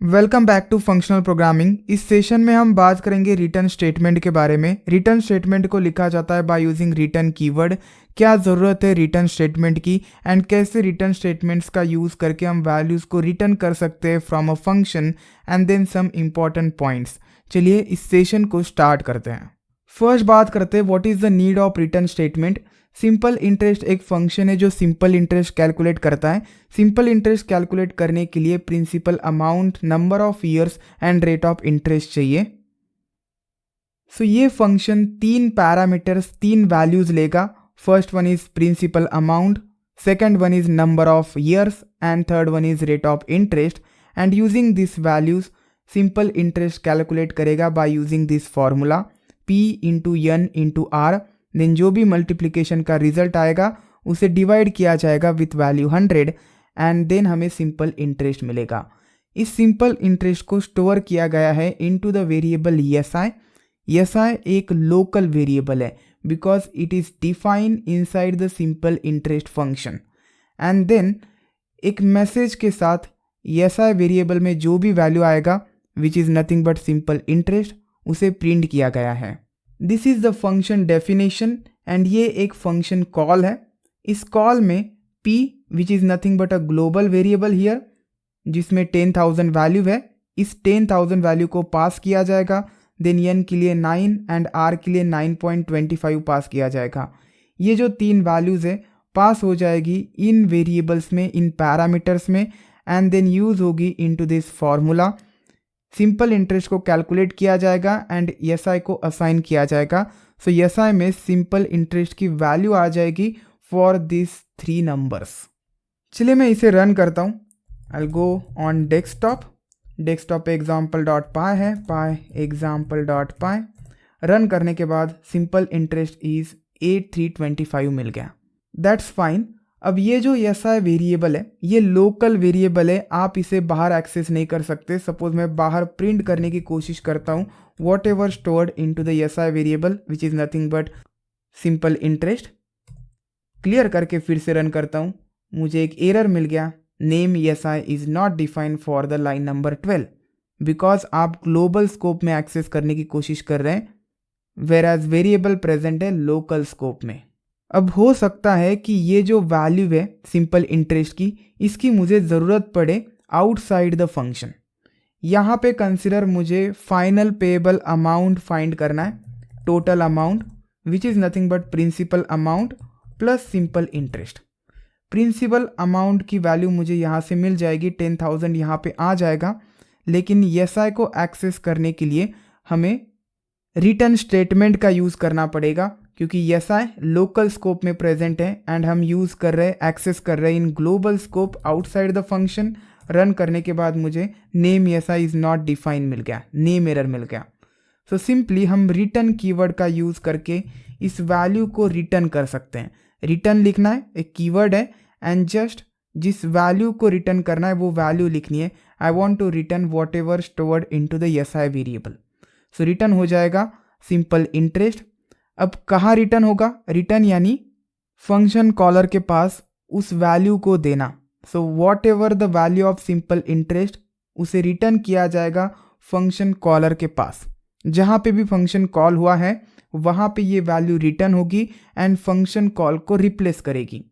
Welcome back to functional programming. इस session में हम बात करेंगे रिटर्न स्टेटमेंट के बारे में। रिटर्न स्टेटमेंट को लिखा जाता है बाय यूजिंग रिटर्न कीवर्ड। क्या ज़रूरत है रिटर्न स्टेटमेंट की एंड कैसे रिटर्न स्टेटमेंट्स का यूज़ करके हम वैल्यूज़ को रिटर्न कर सकते हैं from a function and then some important points. चलिए इस सेशन को स्टार्ट करते हैं। फर्स्ट बात करते हैं what is the need of return statement. Simple interest एक फंक्शन है जो सिंपल इंटरेस्ट कैलकुलेट करता है। सिंपल इंटरेस्ट कैलकुलेट करने के लिए principal amount, number of years and rate of interest चाहिए। सो ये फंक्शन तीन पैरामीटर्स, तीन वैल्यूज लेगा। First one is principal amount, second one is number of years and third one is rate of interest. And using this values simple interest calculate करेगा by using this formula P into n into r. Then जो भी multiplication का result आएगा उसे divide किया जाएगा with value 100 and then हमें simple interest मिलेगा। इस सिंपल इंटरेस्ट को स्टोर किया गया है into the variable SI। SI एक लोकल वेरिएबल है because it is defined inside the simple interest function. And then एक मैसेज के साथ SI वेरिएबल में जो भी वैल्यू आएगा which is nothing but simple interest उसे प्रिंट किया गया है। This is the function definition and ये एक फंक्शन कॉल है। इस कॉल में P which is nothing but a global variable here जिसमें 10,000 वैल्यू है, इस 10,000 वैल्यू को पास किया जाएगा। देन n के लिए 9 एंड r के लिए 9.25 पास किया जाएगा। ये जो तीन वैल्यूज़ है पास हो जाएगी इन वेरिएबल्स में, इन पैरामीटर्स में एंड देन यूज़ होगी into this formula. Simple interest को कैलकुलेट किया जाएगा एंड SI को असाइन किया जाएगा। सो SI में सिंपल इंटरेस्ट की वैल्यू आ जाएगी फॉर दिस थ्री नंबर्स। चलिए मैं इसे रन करता हूँ। आई गो ऑन डेस्कटॉप। डेस्कटॉप पे example.py है, example.py। रन करने के बाद सिंपल इंटरेस्ट इज 8325 मिल गया। That's fine. अब ये जो SI वेरिएबल है ये लोकल वेरिएबल है, आप इसे बाहर एक्सेस नहीं कर सकते। सपोज मैं बाहर प्रिंट करने की कोशिश करता हूँ whatever stored into the SI variable which is nothing but simple interest. Clear करके फिर से रन करता हूँ, मुझे एक एरर मिल गया, name SI is not defined for the line number 12 because आप ग्लोबल स्कोप में एक्सेस करने की कोशिश कर रहे हैं वेर एज वेरिएबल प्रेजेंट है लोकल स्कोप में। अब हो सकता है कि ये जो वैल्यू है सिंपल इंटरेस्ट की इसकी मुझे ज़रूरत पड़े आउटसाइड द फंक्शन। यहाँ पे कंसिडर मुझे फाइनल पेएबल अमाउंट फाइंड करना है, total amount which is nothing but principal amount plus simple interest. Principal amount की वैल्यू मुझे यहाँ से मिल जाएगी, 10,000 यहाँ पे आ जाएगा। लेकिन SI को एक्सेस करने के लिए हमें रिटर्न स्टेटमेंट का यूज़ करना पड़ेगा क्योंकि SI लोकल स्कोप में प्रेजेंट है एंड हम यूज़ कर रहे हैं, एक्सेस कर रहे हैं in global scope outside the function. Run करने के बाद मुझे name SI is not define मिल गया, नेम एरर मिल गया। सो सिंपली हम रिटर्न कीवर्ड का यूज़ करके इस वैल्यू को रिटर्न कर सकते हैं। रिटर्न लिखना है, एक कीवर्ड है एंड जस्ट जिस वैल्यू को रिटर्न करना है वो वैल्यू लिखनी है। I want to return whatever stored into the SI variable. So return हो जाएगा सिंपल इंटरेस्ट। अब कहाँ रिटर्न होगा? रिटर्न यानी फंक्शन कॉलर के पास उस वैल्यू को देना। So what ever the value of simple interest उसे रिटर्न किया जाएगा फंक्शन कॉलर के पास। जहाँ पे भी फंक्शन कॉल हुआ है वहाँ पे ये वैल्यू रिटर्न होगी एंड फंक्शन कॉल को रिप्लेस करेगी।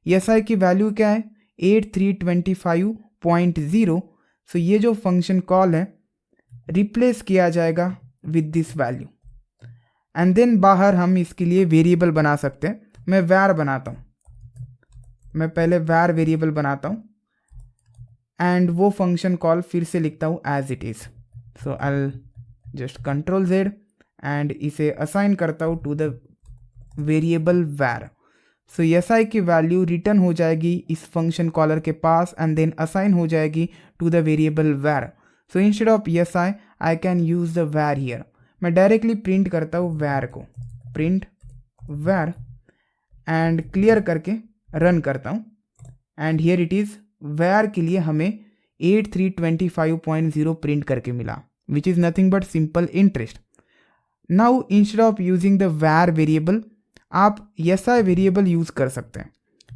SI की वैल्यू क्या है? 8325.0। सो ये जो फंक्शन कॉल है रिप्लेस किया जाएगा with this value and then बाहर हम इसके लिए वेरिएबल बना सकते हैं। मैं वैर बनाता हूँ, मैं पहले वैर वेरिएबल बनाता हूँ एंड वो फंक्शन कॉल फिर से लिखता हूँ as it is. So I just Ctrl Z and इसे असाइन करता हूँ to the variable var. So SI की वैल्यू रिटर्न हो जाएगी इस फंक्शन कॉलर के पास एंड देन असाइन हो जाएगी to the variable var. So instead of SI I can use the वैर हियर। मैं डायरेक्टली प्रिंट करता हूँ वैर को, प्रिंट वैर एंड क्लियर करके रन करता हूँ एंड हियर इट इज़। वैर के लिए हमें 8325.0 प्रिंट करके मिला विच is nothing but simple interest. Now instead of using the वैर वेरिएबल आप SI वेरिएबल यूज़ कर सकते हैं।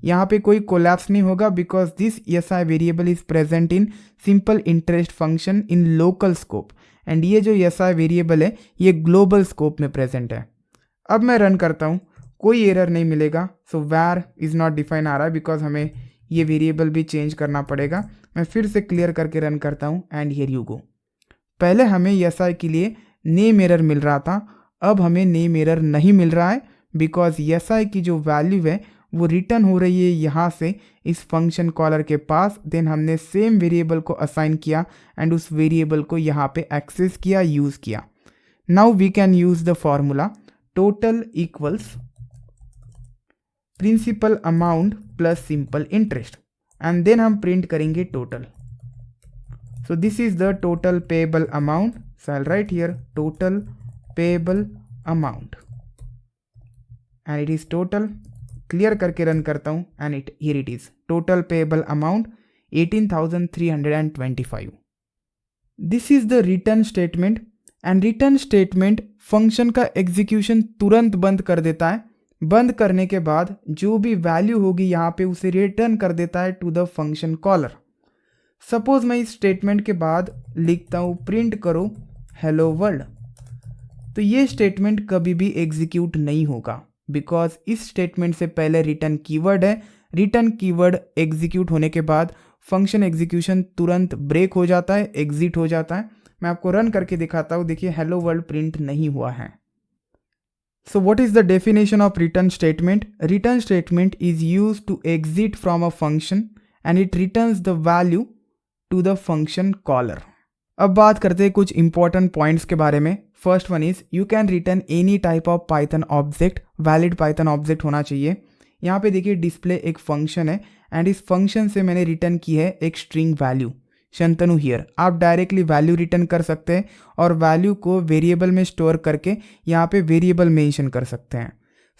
यहाँ पे कोई कोलैप्स नहीं होगा because this SI variable is present in simple interest function in local scope and ये जो SI वेरिएबल है ये ग्लोबल स्कोप में प्रेजेंट है। अब मैं रन करता हूँ, कोई एरर नहीं मिलेगा। सो वैर इज़ नॉट डिफाइन आ रहा है बिकॉज हमें ये वेरिएबल भी चेंज करना पड़ेगा। मैं फिर से क्लियर करके रन करता हूँ एंड हियर यू गो। पहले हमें SI के लिए नेम एरर मिल रहा था, अब हमें नेम एरर नहीं मिल रहा है बिकॉज SI की जो वैल्यू है वो रिटर्न हो रही है यहाँ से इस फंक्शन कॉलर के पास। देन हमने सेम वेरिएबल को असाइन किया एंड उस वेरिएबल को यहाँ पे एक्सेस किया, यूज़ किया। Now we can use the formula total equals principal amount plus simple interest and then हम प्रिंट करेंगे total. So this is the total payable amount. So I will write here total payable amount and it is total. Clear करके run करता हूँ and here it is total payable amount 18,325। This is the return statement and return statement function का execution तुरंत बंद कर देता है। बंद करने के बाद जो भी वैल्यू होगी यहाँ पे उसे रिटर्न कर देता है to the function caller. Suppose मैं इस स्टेटमेंट के बाद लिखता हूँ प्रिंट करो हेलो वर्ल्ड, तो ये स्टेटमेंट कभी भी एग्जीक्यूट नहीं होगा बिकॉज इस स्टेटमेंट से पहले रिटर्न कीवर्ड है। रिटर्न कीवर्ड एग्जीक्यूट होने के बाद फंक्शन एग्जीक्यूशन तुरंत ब्रेक हो जाता है, एग्जिट हो जाता है। मैं आपको रन करके दिखाता हूँ, देखिए हेलो वर्ल्ड प्रिंट नहीं हुआ है। So what is the definition of return statement? Return statement is used to exit from a function and it returns the value to the function caller. अब बात करते हैं कुछ important points के बारे में। First one is you can return any type of Python object, valid Python object होना चाहिए। यहाँ पे देखिए डिस्प्ले एक फंक्शन है एंड इस फंक्शन से मैंने रिटर्न की है एक स्ट्रिंग वैल्यू शंतनु हियर। आप डायरेक्टली वैल्यू रिटर्न कर सकते हैं और वैल्यू को वेरिएबल में स्टोर करके यहाँ पे वेरिएबल मेंशन कर सकते हैं।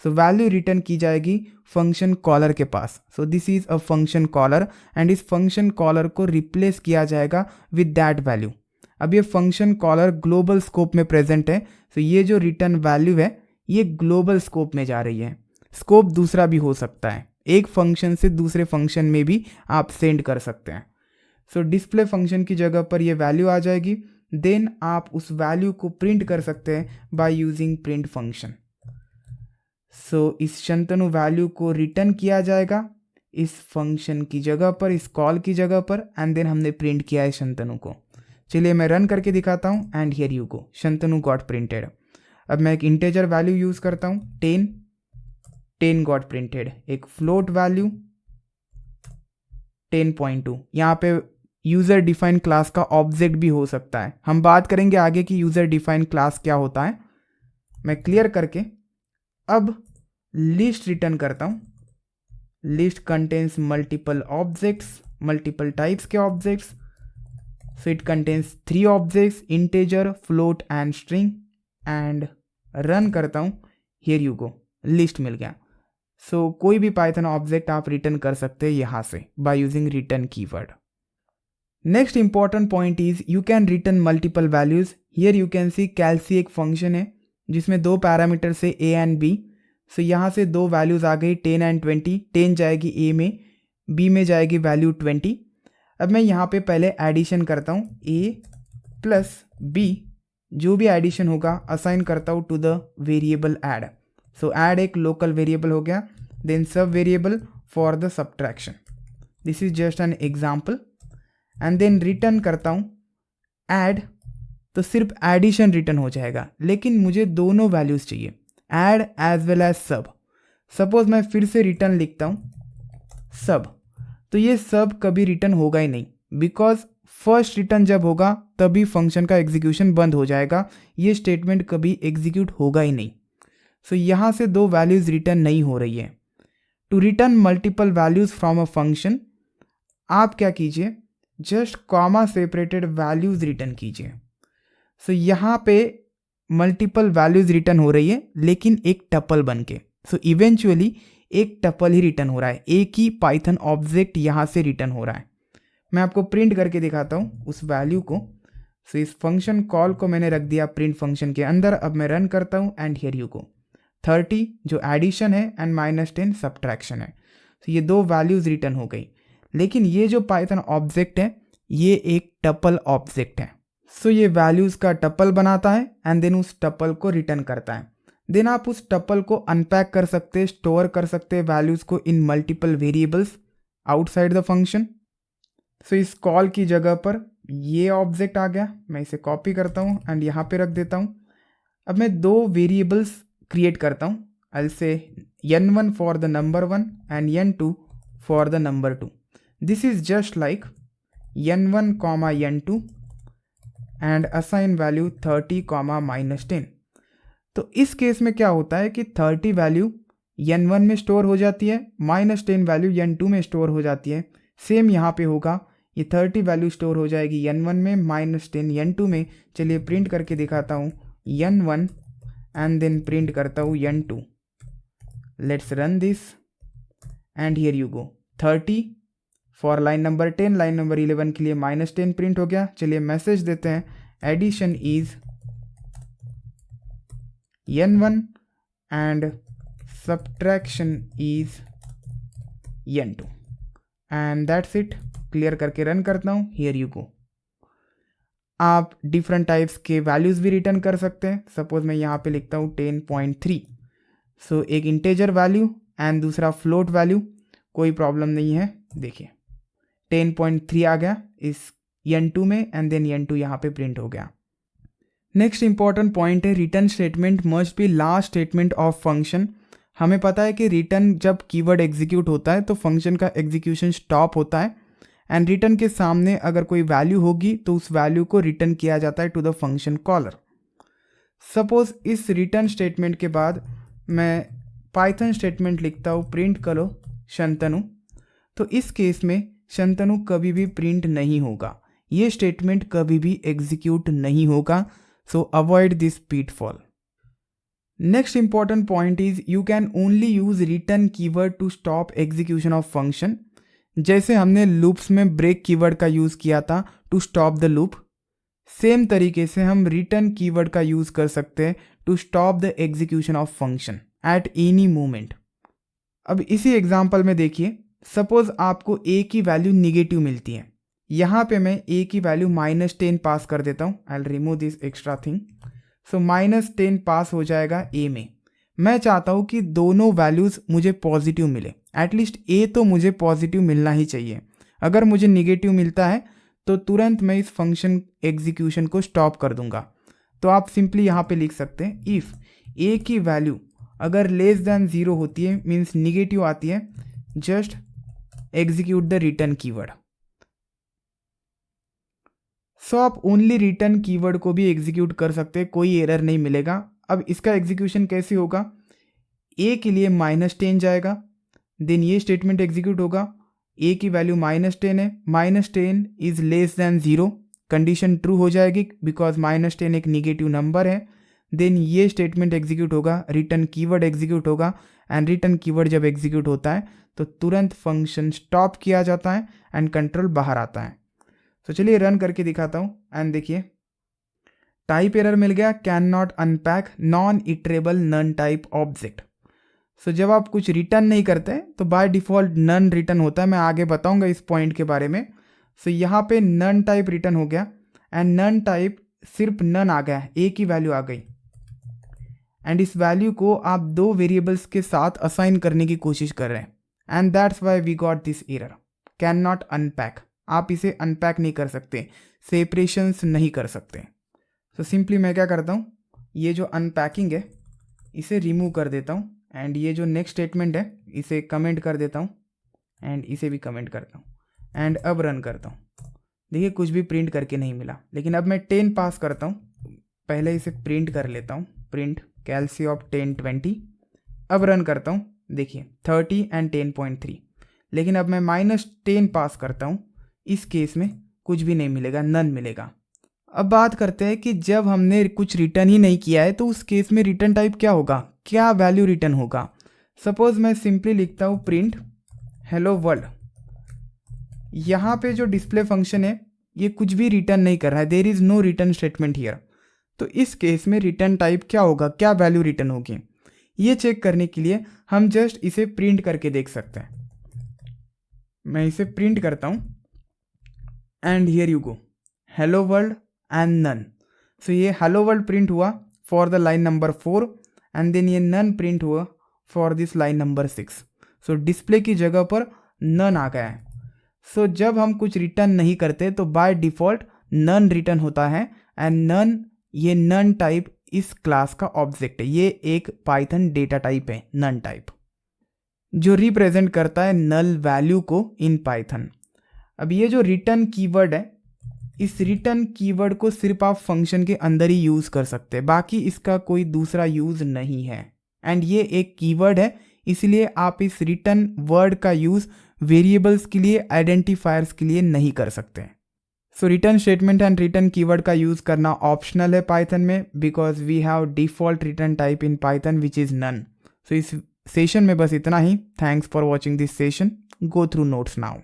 सो वैल्यू रिटर्न की जाएगी फंक्शन कॉलर के पास। So this is a function caller and इस फंक्शन कॉलर को रिप्लेस किया जाएगा विद दैट वैल्यू। अब ये फंक्शन कॉलर ग्लोबल स्कोप में प्रेजेंट है। सो ये जो रिटर्न वैल्यू है ये ग्लोबल स्कोप में जा रही है। स्कोप दूसरा भी हो सकता है, एक फंक्शन से दूसरे फंक्शन में भी आप सेंड कर सकते हैं। सो डिस्प्ले फंक्शन की जगह पर ये वैल्यू आ जाएगी। देन आप उस वैल्यू को प्रिंट कर सकते हैं by using print function. So इस शंतनु वैल्यू को रिटर्न किया जाएगा इस फंक्शन की जगह पर, इस कॉल की जगह पर एंड देन हमने प्रिंट किया है शंतनु को। चलिए मैं रन करके दिखाता हूँ and here you go, Shantanu got printed. अब मैं एक इंटेजर वैल्यू यूज़ करता हूँ 10 गॉट प्रिंटेड। एक फ्लोट वैल्यू 10.2। यहाँ पे यूज़र डिफाइन क्लास का ऑब्जेक्ट भी हो सकता है। हम बात करेंगे आगे कि यूज़र डिफाइन क्लास क्या होता है। मैं क्लियर करके अब लिस्ट रिटर्न करता हूँ। List contains multiple objects, multiple types के objects. So it contains 3 objects, integer, float and string and run करता हूँ। हियर यू गो, लिस्ट मिल गया। सो कोई भी पाइथन ऑब्जेक्ट आप रिटर्न कर सकते हैं यहाँ से by using return keyword. Next important point is you can return multiple values. Here you can see calcsi एक फंक्शन है जिसमें 2 पैरामीटर से a एंड b। सो यहाँ से 2 वैल्यूज आ गई 10 एंड 20। 10 जाएगी a में, b में जाएगी वैल्यू 20। अब मैं यहाँ पे पहले एडिशन करता हूँ, a प्लस b जो भी एडिशन होगा असाइन करता हूँ to the variable add. So add एक लोकल वेरिएबल हो गया, then sub variable for the subtraction. This is just an example and then return करता हूँ ऐड, तो सिर्फ एडिशन रिटर्न हो जाएगा लेकिन मुझे दोनों वैल्यूज़ चाहिए, ऐड एज वेल एज सब। सपोज मैं फिर से रिटर्न लिखता हूँ सब, तो ये सब कभी रिटर्न होगा ही नहीं बिकॉज फर्स्ट रिटर्न जब होगा तभी फंक्शन का एग्जीक्यूशन बंद हो जाएगा, ये स्टेटमेंट कभी एग्जीक्यूट होगा ही नहीं। सो यहाँ से 2 वैल्यूज़ रिटर्न नहीं हो रही है। To return multiple values from a function आप क्या कीजिए, just comma separated values return कीजिए। सो यहाँ पे मल्टीपल वैल्यूज़ रिटर्न हो रही है लेकिन एक टपल बन के। सो इवेंचुअली एक टपल ही रिटर्न हो रहा है, एक ही पाइथन ऑब्जेक्ट यहाँ से रिटर्न हो रहा है। मैं आपको प्रिंट करके दिखाता हूँ उस वैल्यू को। सो इस फंक्शन कॉल को मैंने रख दिया प्रिंट फंक्शन के अंदर। अब मैं रन करता हूँ एंड हियर यू गो, 30 जो एडिशन है एंड -10 सब्ट्रैक्शन है। तो ये दो वैल्यूज़ रिटर्न हो गई। लेकिन ये जो पाइथन ऑब्जेक्ट है ये एक टपल ऑब्जेक्ट है। सो ये वैल्यूज़ का टपल बनाता है एंड देन उस टपल को रिटर्न करता है। देन आप उस टपल को अनपैक कर सकते हैं, स्टोर कर सकते हैं वैल्यूज़ को in multiple variables outside the function. So इस कॉल की जगह पर ये ऑब्जेक्ट आ गया, मैं इसे कॉपी करता हूँ एंड यहाँ पे रख देता हूँ। अब मैं दो वेरिएबल्स क्रिएट करता हूँ। आई से n1 for the number 1 and n2 for the number 2। This is just like n1 comma n2 and assign value 30 comma -10। तो इस केस में क्या होता है कि 30 वैल्यू n1 में स्टोर हो जाती है, -10 वैल्यू n2 में स्टोर हो जाती है। सेम यहाँ पे होगा, ये 30 वैल्यू स्टोर हो जाएगी n1 में, -10 n2 में। चलिए प्रिंट करके दिखाता हूँ n1 एंड देन प्रिंट करता हूँ n2। Let's run this and here you go 30 for line number 10। Line number 11 के लिए -10 प्रिंट हो गया। चलिए मैसेज देते हैं addition is n1 and subtraction is n2 and that's it. Clear करके रन करता हूँ, हियर यू गो। आप डिफरेंट टाइप्स के वैल्यूज़ भी रिटर्न कर सकते हैं। सपोज मैं यहाँ पे लिखता हूँ 10.3। सो एक इंटेजर वैल्यू एंड दूसरा फ्लोट वैल्यू, कोई प्रॉब्लम नहीं है। देखिए 10.3 आ गया इस n2 में एंड देन n2 यहाँ पे प्रिंट हो गया। नेक्स्ट इंपॉर्टेंट पॉइंट है return statement must be last statement of function. हमें पता है कि रिटर्न जब कीवर्ड एग्जीक्यूट होता है तो फंक्शन का एग्जीक्यूशन स्टॉप होता है एंड रिटर्न के सामने अगर कोई वैल्यू होगी तो उस वैल्यू को रिटर्न किया जाता है to the function caller. Suppose इस रिटर्न स्टेटमेंट के बाद मैं पाइथन स्टेटमेंट लिखता हूँ प्रिंट करो शंतनु। तो इस केस में शंतनु कभी भी प्रिंट नहीं होगा, ये स्टेटमेंट कभी भी एग्जीक्यूट नहीं होगा। So avoid this pitfall। Next important point is you can only use return keyword to stop execution of function. जैसे हमने लूप्स में ब्रेक कीवर्ड का यूज़ किया था to stop the loop, same तरीके से हम रिटर्न कीवर्ड का यूज़ कर सकते हैं to stop the execution of function at any moment. अब इसी एग्जांपल में देखिए, सपोज आपको a की वैल्यू निगेटिव मिलती है। यहाँ पे मैं a की वैल्यू -10 पास कर देता हूँ। I will remove this extra thing. So -10 pass हो जाएगा a में। मैं चाहता हूँ कि दोनों वैल्यूज़ मुझे पॉजिटिव मिले, एटलीस्ट a तो मुझे पॉजिटिव मिलना ही चाहिए। अगर मुझे निगेटिव मिलता है तो तुरंत मैं इस फंक्शन एग्जीक्यूशन को स्टॉप कर दूंगा। तो आप सिंपली यहाँ पे लिख सकते हैं इफ़ a की वैल्यू अगर लेस दैन 0 होती है, मीन्स निगेटिव आती है, just execute the return keyword. So आप ओनली रिटर्न कीवर्ड को भी एग्जीक्यूट कर सकते हैं, कोई एरर नहीं मिलेगा। अब इसका एग्जीक्यूशन कैसे होगा, a के लिए -10 जाएगा, देन ये स्टेटमेंट एग्जीक्यूट होगा। a की वैल्यू -10 है, -10 is less than 0, condition true हो जाएगी बिकॉज -10 एक निगेटिव नंबर है। देन ये स्टेटमेंट एग्जीक्यूट होगा, रिटर्न कीवर्ड एग्जीक्यूट होगा एंड रिटर्न कीवर्ड जब एग्जीक्यूट होता है तो तुरंत फंक्शन स्टॉप किया जाता है एंड कंट्रोल बाहर आता है। तो चलिए रन करके दिखाता हूँ एंड देखिए टाइप एरर मिल गया, can not unpack non iterable none type object. So जब आप कुछ रिटर्न नहीं करते तो बाय डिफ़ॉल्ट नन रिटर्न होता है, मैं आगे बताऊंगा इस पॉइंट के बारे में। सो यहाँ पे नन टाइप रिटर्न हो गया एंड नन टाइप सिर्फ नन आ गया, a की वैल्यू आ गई एंड इस वैल्यू को आप दो वेरिएबल्स के साथ असाइन करने की कोशिश कर रहे हैं and that's why we got this error, can not unpack. आप इसे अनपैक नहीं कर सकते, सेपरेशंस नहीं कर सकते। तो सिंपली मैं क्या करता हूँ, ये जो अनपैकिंग है इसे रिमूव कर देता हूँ एंड ये जो नेक्स्ट स्टेटमेंट है इसे कमेंट कर देता हूँ एंड इसे भी कमेंट करता हूँ एंड अब रन करता हूँ। देखिए कुछ भी प्रिंट करके नहीं मिला, लेकिन अब मैं 10 पास करता हूँ। पहले इसे प्रिंट कर लेता हूँ, प्रिंट कैलसी ऑफ 1020। अब रन करता हूँ, देखिए 30 एंड 10.3, लेकिन अब मैं -10 पास करता हूँ। इस केस में कुछ भी नहीं मिलेगा, नन मिलेगा। अब बात करते हैं कि जब हमने कुछ रिटर्न ही नहीं किया है तो उस केस में रिटर्न टाइप क्या होगा, क्या वैल्यू रिटर्न होगा। सपोज मैं सिंपली लिखता हूँ प्रिंट हेलो वर्ल्ड। यहाँ पे जो डिस्प्ले फंक्शन है ये कुछ भी रिटर्न नहीं कर रहा है, there is no return statement here. तो इस केस में रिटर्न टाइप क्या होगा, क्या वैल्यू रिटर्न होगी, ये चेक करने के लिए हम जस्ट इसे प्रिंट करके देख सकते हैं। मैं इसे प्रिंट करता हूँ and here you go, hello world and none. So ये हेलो वर्ल्ड प्रिंट हुआ for the line number 4 and then ये नन प्रिंट हुआ for this line number 6। So display की जगह पर नन आ गया है। सो जब हम कुछ रिटर्न नहीं करते तो बाय डिफ़ॉल्ट नन रिटर्न होता है एंड नन, ये नन टाइप इस क्लास का ऑब्जेक्ट है। ये एक पाइथन डेटा टाइप है नन टाइप, जो रिप्रेजेंट करता है नल वैल्यू को इन पाइथन। अब ये जो रिटर्न कीवर्ड है, इस रिटर्न कीवर्ड को सिर्फ आप फंक्शन के अंदर ही यूज़ कर सकते हैं, बाकी इसका कोई दूसरा यूज़ नहीं है। एंड ये एक कीवर्ड है, इसलिए आप इस रिटर्न वर्ड का यूज़ वेरिएबल्स के लिए, आइडेंटिफायर्स के लिए नहीं कर सकते। So return statement and return keyword का यूज़ करना ऑप्शनल है पाइथन में, because we have default return type in Python which is none. So इस सेशन में बस इतना ही। Thanks for watching this session. Go through notes now.